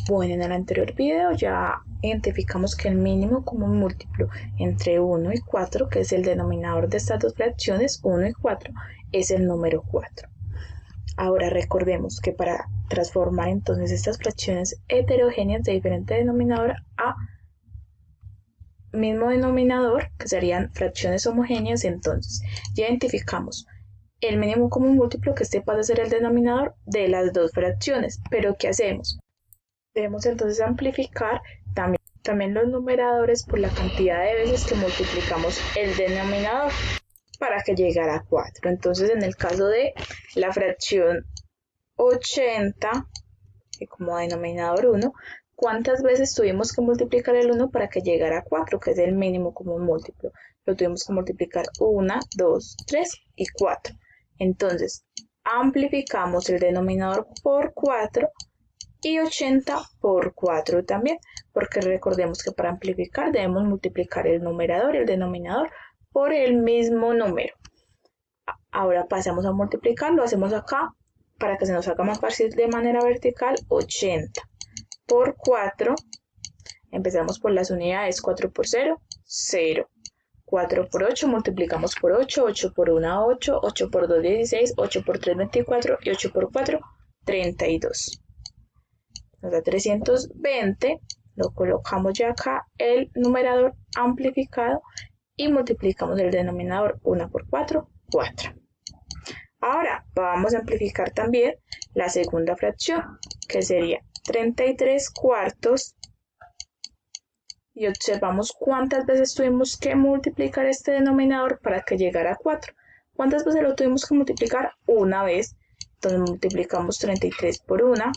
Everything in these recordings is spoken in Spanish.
Bueno, en el anterior video ya identificamos que el mínimo común múltiplo entre 1 y 4, que es el denominador de estas dos fracciones, 1 y 4, es el número 4. Ahora recordemos que para transformar entonces estas fracciones heterogéneas de diferente denominador a mismo denominador, que serían fracciones homogéneas, entonces ya identificamos el mínimo común múltiplo, que este pasa a ser el denominador de las dos fracciones. Pero ¿qué hacemos? Debemos entonces amplificar también los numeradores por la cantidad de veces que multiplicamos el denominador para que llegara a 4. Entonces, en el caso de la fracción 80, que como denominador 1, ¿cuántas veces tuvimos que multiplicar el 1 para que llegara a 4, que es el mínimo común múltiplo? Lo tuvimos que multiplicar 1, 2, 3 y 4. Entonces, amplificamos el denominador por 4 y 80 por 4 también, porque recordemos que para amplificar debemos multiplicar el numerador y el denominador por el mismo número. Ahora pasamos a multiplicar, lo hacemos acá para que se nos haga más fácil de manera vertical. 80 por 4, empezamos por las unidades. 4 por 0, 0. 4 por 8, multiplicamos por 8, 8 por 1, 8, 8 por 2, 16, 8 por 3, 24 y 8 por 4, 32. Nos da 320, lo colocamos ya acá el numerador amplificado y multiplicamos el denominador. 1 por 4, 4. Ahora vamos a amplificar también la segunda fracción, que sería 33 cuartos, y observamos cuántas veces tuvimos que multiplicar este denominador para que llegara a 4. ¿Cuántas veces lo tuvimos que multiplicar? Una vez. Entonces multiplicamos 33 por 1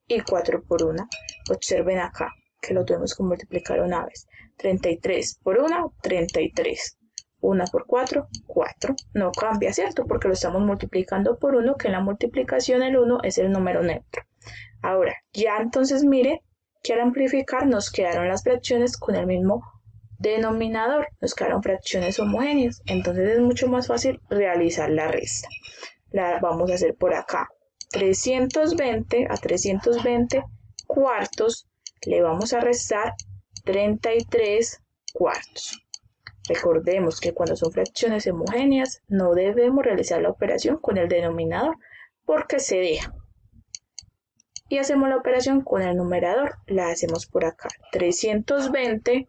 y 4 por 1. Observen acá que lo tuvimos que multiplicar una vez. 33 por 1, 33. 1 por 4, 4. No cambia, ¿cierto? Porque lo estamos multiplicando por 1, que en la multiplicación el 1 es el número neutro. Ahora, ya entonces mire que al amplificar nos quedaron las fracciones con el mismo denominador. Nos quedaron fracciones homogéneas. Entonces es mucho más fácil realizar la resta. La vamos a hacer por acá. 320 a 320 cuartos le vamos a restar 33 cuartos. Recordemos que cuando son fracciones homogéneas no debemos realizar la operación con el denominador porque se deja. Y hacemos la operación con el numerador. La hacemos por acá. 320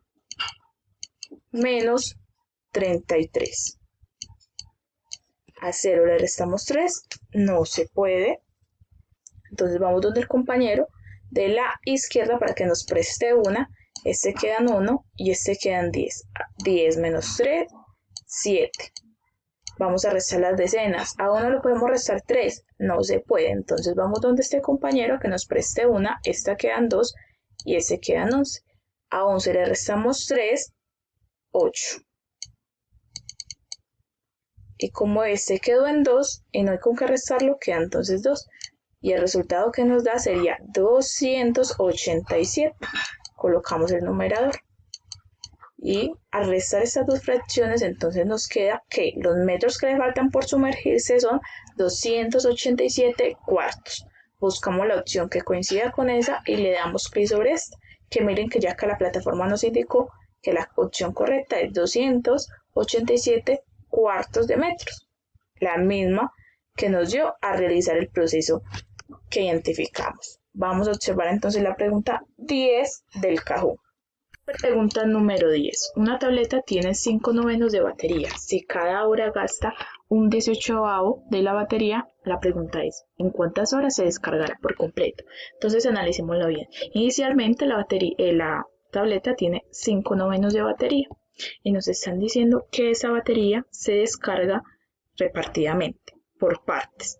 menos 33. A 0 le restamos 3. No se puede. Entonces vamos donde el compañero de la izquierda para que nos preste una. Este quedan 1 y este quedan 10. 10 menos 3, 7. Vamos a restar las decenas. A 1 le podemos restar 3. No se puede. Entonces vamos donde este compañero que nos preste una. Esta quedan 2 y este quedan 11. A 11 le restamos 3, 8. Y como este quedó en 2 y no hay con qué restarlo, queda entonces 2. Y el resultado que nos da sería 287. Colocamos el numerador. Y al restar estas dos fracciones, entonces nos queda que los metros que le faltan por sumergirse son 287 cuartos. Buscamos la opción que coincida con esa y le damos clic sobre esta. Que miren que ya acá la plataforma nos indicó que la opción correcta es 287 cuartos de metros. La misma que nos dio a realizar el proceso que identificamos. Vamos a observar entonces la pregunta 10 del Kahoot. Pregunta número 10. Una tableta tiene 5 novenos de batería. Si cada hora gasta un 18avo de la batería, la pregunta es, ¿en cuántas horas se descargará por completo? Entonces analicémoslo bien. Inicialmente la tableta tiene 5 novenos de batería y nos están diciendo que esa batería se descarga repartidamente, por partes.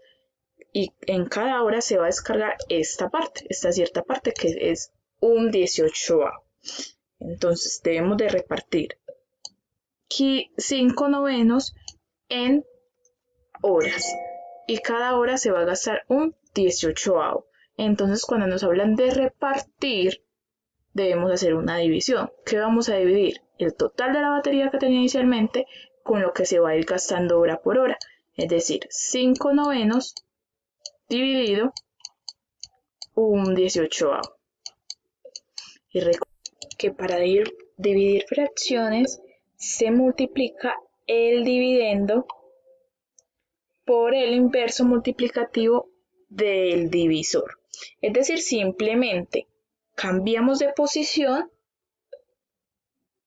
Y en cada hora se va a descargar esta cierta parte que es un 18avo. Entonces debemos de repartir 5 novenos en horas y cada hora se va a gastar un 18avo. Entonces cuando nos hablan de repartir debemos hacer una división. ¿Qué vamos a dividir? El total de la batería que tenía inicialmente con lo que se va a ir gastando hora por hora. Es decir, 5 novenos dividido un 18avo. Y recuerden que para dividir fracciones se multiplica el dividendo por el inverso multiplicativo del divisor. Es decir, simplemente cambiamos de posición,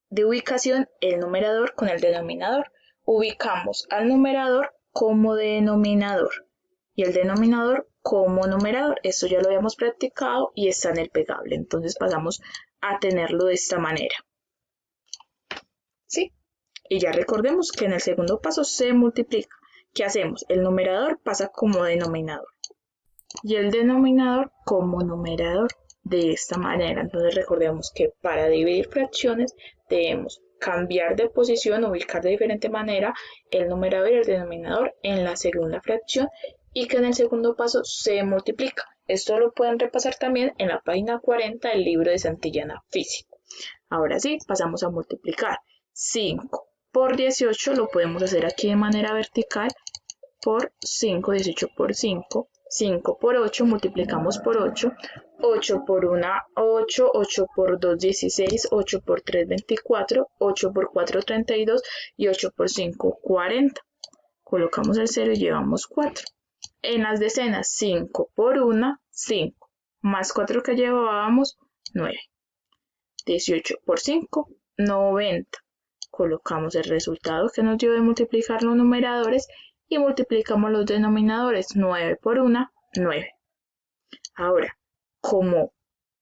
de ubicación, el numerador con el denominador. Ubicamos al numerador como denominador y el denominador como numerador. Esto ya lo habíamos practicado y está en el pegable. Entonces pasamos a tenerlo de esta manera. ¿Sí? Y ya recordemos que en el segundo paso se multiplica. ¿Qué hacemos? El numerador pasa como denominador y el denominador como numerador, de esta manera. Entonces recordemos que para dividir fracciones debemos cambiar de posición, ubicar de diferente manera el numerador y el denominador en la segunda fracción y que en el segundo paso se multiplica. Esto lo pueden repasar también en la página 40 del libro de Santillana Físico. Ahora sí, pasamos a multiplicar. 5 por 18 lo podemos hacer aquí de manera vertical por 5, 18 por 5, 5 por 8, multiplicamos por 8, 8 por 1, 8, 8 por 2, 16, 8 por 3, 24, 8 por 4, 32 y 8 por 5, 40. Colocamos el 0 y llevamos 4. En las decenas, 5 por 1, 5, más 4 que llevábamos, 9. 18 por 5, 90. Colocamos el resultado que nos dio de multiplicar los numeradores y multiplicamos los denominadores. 9 por 1, 9. Ahora, como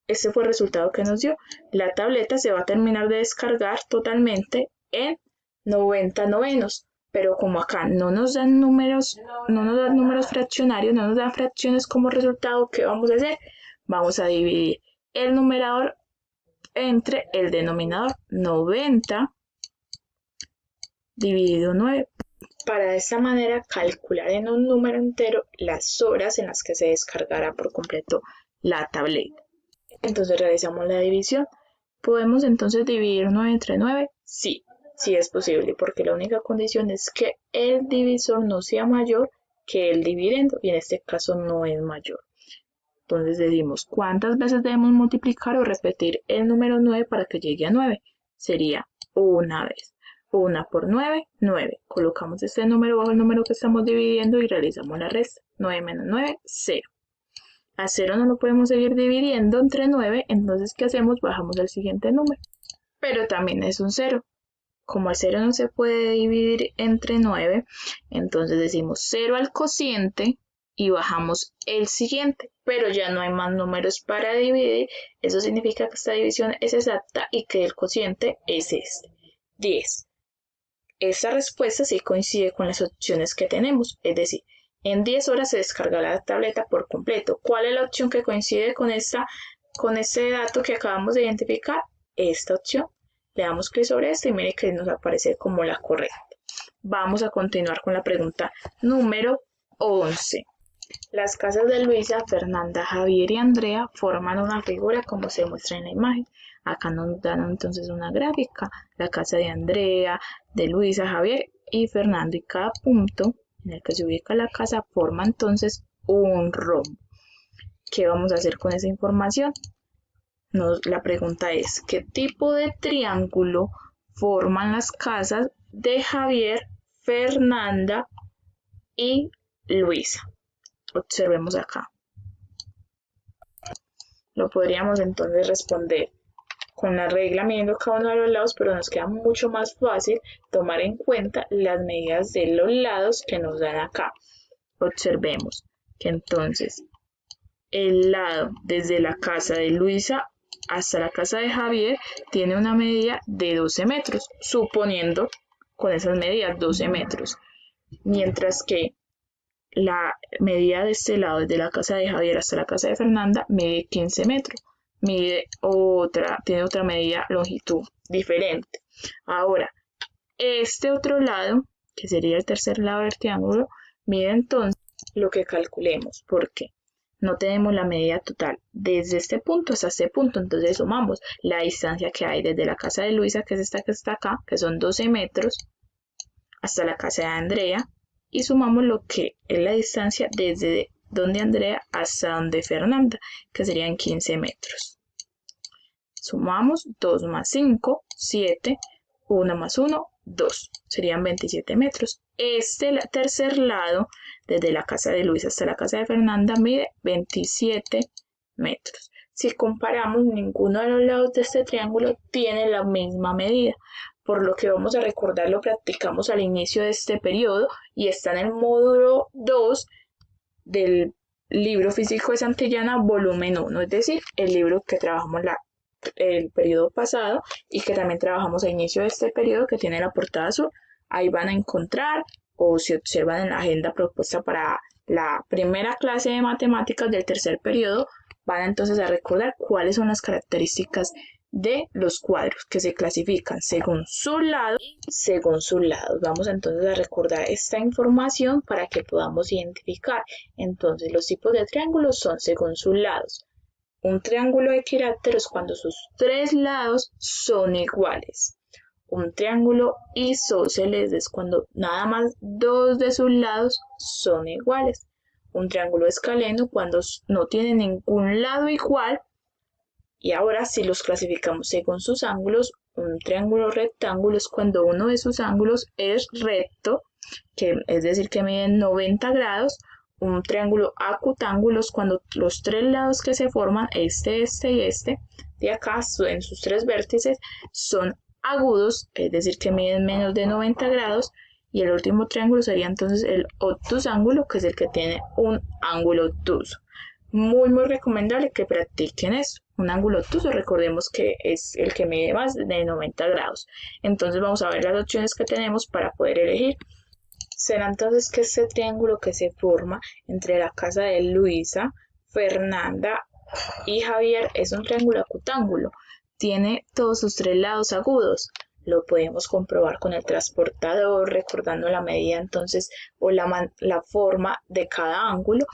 este fue el resultado que nos dio, la tableta se va a terminar de descargar totalmente en 90 novenos. Pero como acá no nos dan números fraccionarios, no nos dan fracciones como resultado, ¿qué vamos a hacer? Vamos a dividir el numerador entre el denominador. 90 dividido 9. Para de esta manera calcular en un número entero las horas en las que se descargará por completo la tableta. Entonces realizamos la división. ¿Podemos entonces dividir 9 entre 9? Sí, sí es posible, porque la única condición es que el divisor no sea mayor que el dividendo, y en este caso no es mayor. Entonces decimos, ¿cuántas veces debemos multiplicar o repetir el número 9 para que llegue a 9? Sería una vez. 1 por 9, 9. Colocamos este número bajo el número que estamos dividiendo y realizamos la resta. 9 menos 9, 0. A 0 no lo podemos seguir dividiendo entre 9, entonces ¿qué hacemos? Bajamos al siguiente número. Pero también es un 0. Como el 0 no se puede dividir entre 9, entonces decimos 0 al cociente y bajamos el siguiente, pero ya no hay más números para dividir. Eso significa que esta división es exacta y que el cociente es este, 10. Esta respuesta sí coincide con las opciones que tenemos, es decir, en 10 horas se descarga la tableta por completo. ¿Cuál es la opción que coincide con este dato que acabamos de identificar? Esta opción. Le damos clic sobre esto y mire que nos aparece como la correcta. Vamos a continuar con la pregunta número 11. Las casas de Luisa, Fernanda, Javier y Andrea forman una figura como se muestra en la imagen. Acá nos dan entonces una gráfica, la casa de Andrea, de Luisa, Javier y Fernando, y cada punto en el que se ubica la casa forma entonces un rombo. ¿Qué vamos a hacer con esa información? La pregunta es, ¿qué tipo de triángulo forman las casas de Javier, Fernanda y Luisa? Observemos acá. Lo podríamos entonces responder con la regla midiendo cada uno de los lados, pero nos queda mucho más fácil tomar en cuenta las medidas de los lados que nos dan acá. Observemos que entonces el lado desde la casa de Luisa hasta la casa de Javier tiene una medida de 12 metros, suponiendo con esas medidas 12 metros, mientras que la medida de este lado, desde la casa de Javier hasta la casa de Fernanda, mide 15 metros. Tiene otra medida, longitud diferente. Ahora, este otro lado, que sería el tercer lado del triángulo, mide entonces lo que calculemos, porque no tenemos la medida total desde este punto hasta este punto, entonces sumamos la distancia que hay desde la casa de Luisa, que es esta que está acá, que son 12 metros, hasta la casa de Andrea, y sumamos lo que es la distancia desde donde Andrea hasta donde Fernanda, que serían 15 metros. Sumamos 2 más 5, 7, 1 más 1, 2. Serían 27 metros. Este tercer lado, desde la casa de Luis hasta la casa de Fernanda, mide 27 metros. Si comparamos, ninguno de los lados de este triángulo tiene la misma medida, por lo que vamos a recordar lo practicamos al inicio de este periodo y está en el módulo 2 del libro físico de Santillana, volumen 1, es decir, el libro que trabajamos el periodo pasado y que también trabajamos a inicio de este periodo, que tiene la portada azul. Ahí van a encontrar, o si observan en la agenda propuesta para la primera clase de matemáticas del tercer periodo, van entonces a recordar cuáles son las características de los cuadros que se clasifican según sus lados. Vamos entonces a recordar esta información para que podamos identificar. Entonces, los tipos de triángulos son según sus lados. Un triángulo equilátero es cuando sus tres lados son iguales. Un triángulo isósceles es cuando nada más dos de sus lados son iguales. Un triángulo escaleno cuando no tiene ningún lado igual. Y ahora, si los clasificamos según sus ángulos, un triángulo rectángulo es cuando uno de sus ángulos es recto, es decir, que miden 90 grados. Un triángulo acutángulo es cuando los tres lados que se forman, este y este, de acá, en sus tres vértices, son agudos, es decir, que miden menos de 90 grados. Y el último triángulo sería entonces el obtusángulo, que es el que tiene un ángulo obtuso. Muy recomendable que practiquen eso. Un ángulo obtuso, recordemos que es el que mide más de 90 grados. Entonces vamos a ver las opciones que tenemos para poder elegir. Será entonces que este triángulo que se forma entre la casa de Luisa, Fernanda y Javier es un triángulo acutángulo. Tiene todos sus tres lados agudos. Lo podemos comprobar con el transportador, recordando la medida entonces o la forma de cada ángulo,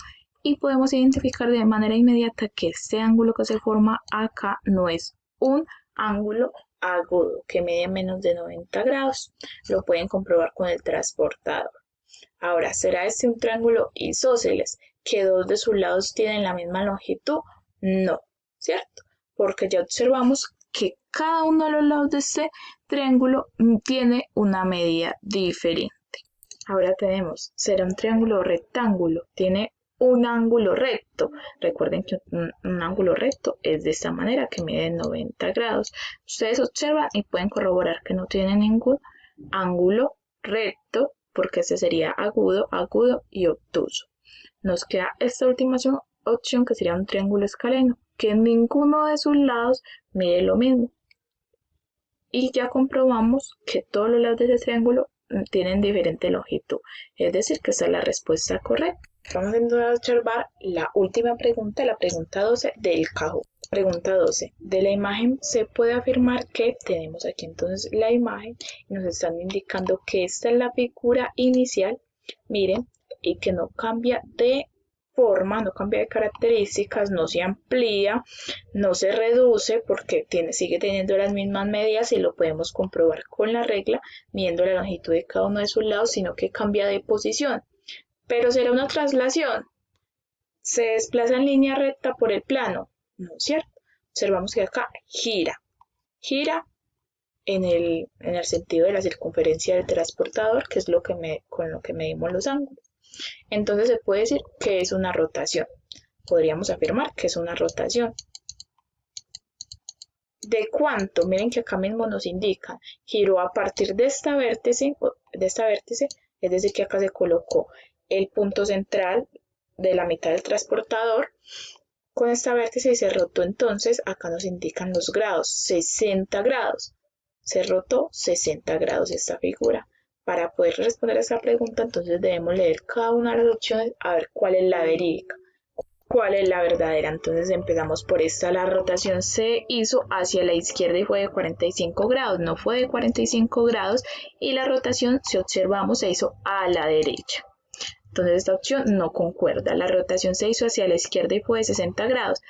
y podemos identificar de manera inmediata que este ángulo que se forma acá no es un ángulo agudo que mide menos de 90 grados. Lo pueden comprobar con el transportador. Ahora, ¿será este un triángulo isósceles que dos de sus lados tienen la misma longitud? No, ¿cierto? Porque ya observamos que cada uno de los lados de este triángulo tiene una medida diferente. Ahora tenemos, ¿será un triángulo rectángulo? Tiene un ángulo recto. Recuerden que un ángulo recto es de esta manera, que mide 90 grados. Ustedes observan y pueden corroborar que no tiene ningún ángulo recto, porque este sería agudo y obtuso. Nos queda esta última opción, que sería un triángulo escaleno, que ninguno de sus lados mide lo mismo. Y ya comprobamos que todos los lados de ese triángulo tienen diferente longitud. Es decir, que esta es la respuesta correcta. Vamos a observar la última pregunta, la pregunta 12 del cajón. Pregunta 12. De la imagen se puede afirmar que tenemos aquí entonces la imagen y nos están indicando que esta es la figura inicial, miren, y que no cambia de forma, no cambia de características, no se amplía, no se reduce porque sigue teniendo las mismas medidas y lo podemos comprobar con la regla, midiendo la longitud de cada uno de sus lados, sino que cambia de posición. Pero será una traslación. ¿Se desplaza en línea recta por el plano? No es cierto. Observamos que acá gira en el sentido de la circunferencia del transportador, que es con lo que medimos los ángulos. Entonces se puede decir que es una rotación. Podríamos afirmar que es una rotación. ¿De cuánto? Miren que acá mismo nos indican. Giró a partir de esta vértice, es decir, que acá se colocó el punto central de la mitad del transportador con esta vértice y se rotó. Entonces acá nos indican los grados, 60 grados. Se rotó 60 grados esta figura. Para poder responder a esta pregunta, entonces debemos leer cada una de las opciones a ver cuál es la verídica, cuál es la verdadera. Entonces empezamos por esta. La rotación se hizo hacia la izquierda y fue de 45 grados, no fue de 45 grados, y la rotación, si observamos, se hizo a la derecha. Entonces esta opción no concuerda. La rotación se hizo hacia la izquierda y fue de 60 grados.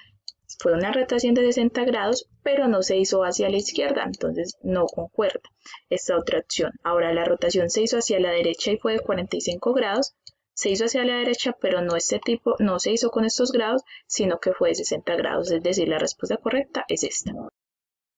Fue una rotación de 60 grados, pero no se hizo hacia la izquierda, entonces no concuerda esta otra opción. Ahora, la rotación se hizo hacia la derecha y fue de 45 grados. Se hizo hacia la derecha, pero no se hizo con estos grados, sino que fue de 60 grados. Es decir, la respuesta correcta es esta.